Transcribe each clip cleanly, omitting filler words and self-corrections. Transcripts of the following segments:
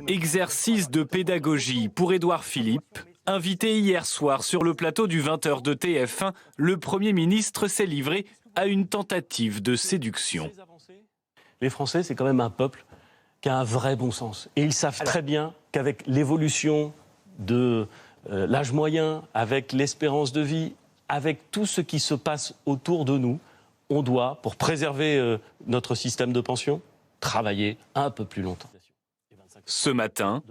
Exercice de pédagogie pour Édouard Philippe. Invité hier soir sur le plateau du 20h de TF1, le Premier ministre s'est livré à une tentative de séduction. Les Français, c'est quand même un peuple qui a un vrai bon sens. Et ils savent très bien qu'avec l'évolution de l'âge moyen, avec l'espérance de vie, avec tout ce qui se passe autour de nous, on doit, pour préserver notre système de pension, travailler un peu plus longtemps. Ce matin,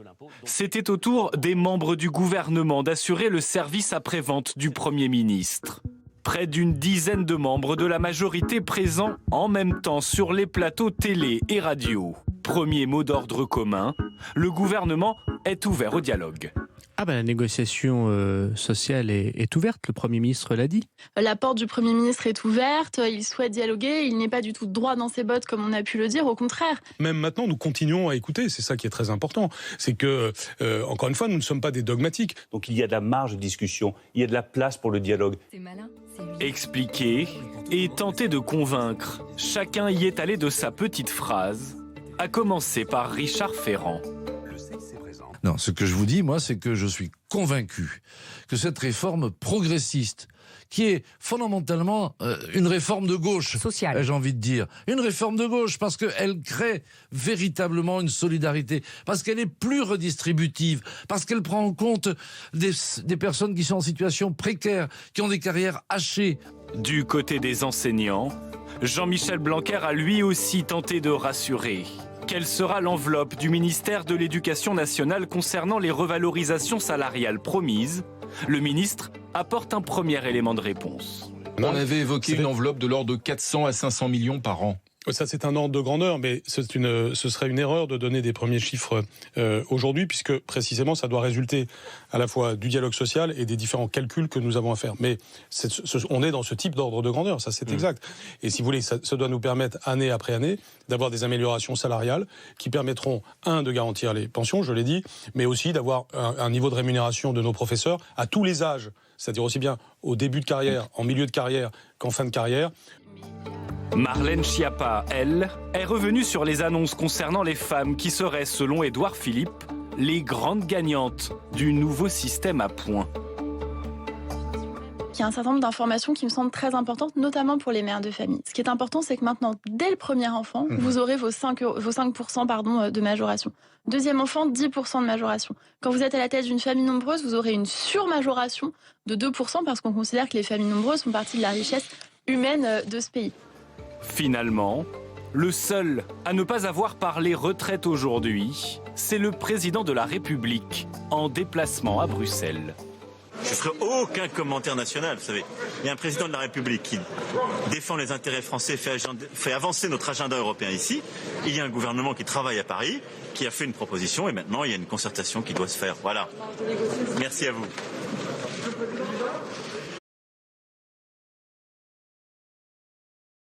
c'était au tour des membres du gouvernement d'assurer le service après-vente du Premier ministre. Près d'une dizaine de membres de la majorité présents en même temps sur les plateaux télé et radio. Premier mot d'ordre commun, le gouvernement est ouvert au dialogue. La négociation sociale est ouverte, le Premier ministre l'a dit. La porte du Premier ministre est ouverte, il souhaite dialoguer, il n'est pas du tout droit dans ses bottes comme on a pu le dire, au contraire. Même maintenant, nous continuons à écouter, c'est ça qui est très important. C'est que, encore une fois, nous ne sommes pas des dogmatiques. Donc il y a de la marge de discussion, il y a de la place pour le dialogue. C'est malin, Expliquer et tenter de convaincre, chacun y est allé de sa petite phrase, à commencer par Richard Ferrand. Non, ce que je vous dis, moi, c'est que je suis convaincu que cette réforme progressiste, qui est fondamentalement une réforme de gauche, sociale, j'ai envie de dire, une réforme de gauche, parce qu'elle crée véritablement une solidarité, parce qu'elle est plus redistributive, parce qu'elle prend en compte des personnes qui sont en situation précaire, qui ont des carrières hachées. Du côté des enseignants, Jean-Michel Blanquer a lui aussi tenté de rassurer. Quelle sera l'enveloppe du ministère de l'Éducation nationale concernant les revalorisations salariales promises? Le ministre apporte un premier élément de réponse. On avait évoqué une enveloppe de l'ordre de 400 à 500 millions par an. Ça, c'est un ordre de grandeur, mais ce serait une erreur de donner des premiers chiffres aujourd'hui, puisque précisément, ça doit résulter à la fois du dialogue social et des différents calculs que nous avons à faire. Mais on est dans ce type d'ordre de grandeur, ça c'est exact. Et si vous voulez, ça doit nous permettre, année après année, d'avoir des améliorations salariales qui permettront, de garantir les pensions, je l'ai dit, mais aussi d'avoir un niveau de rémunération de nos professeurs à tous les âges, c'est-à-dire aussi bien au début de carrière, en milieu de carrière qu'en fin de carrière. Marlène Schiappa, elle, est revenue sur les annonces concernant les femmes qui seraient, selon Édouard Philippe, les grandes gagnantes du nouveau système à points. Il y a un certain nombre d'informations qui me semblent très importantes, notamment pour les mères de famille. Ce qui est important, c'est que maintenant, dès le premier enfant, vous aurez vos 5% de majoration. Deuxième enfant, 10% de majoration. Quand vous êtes à la tête d'une famille nombreuse, vous aurez une surmajoration de 2% parce qu'on considère que les familles nombreuses font partie de la richesse humaine de ce pays. Finalement, le seul à ne pas avoir parlé retraite aujourd'hui, c'est le président de la République, en déplacement à Bruxelles. Je ne ferai aucun commentaire national, vous savez. Il y a un président de la République qui défend les intérêts français, fait avancer notre agenda européen ici. Il y a un gouvernement qui travaille à Paris, qui a fait une proposition et maintenant il y a une concertation qui doit se faire. Voilà. Merci à vous.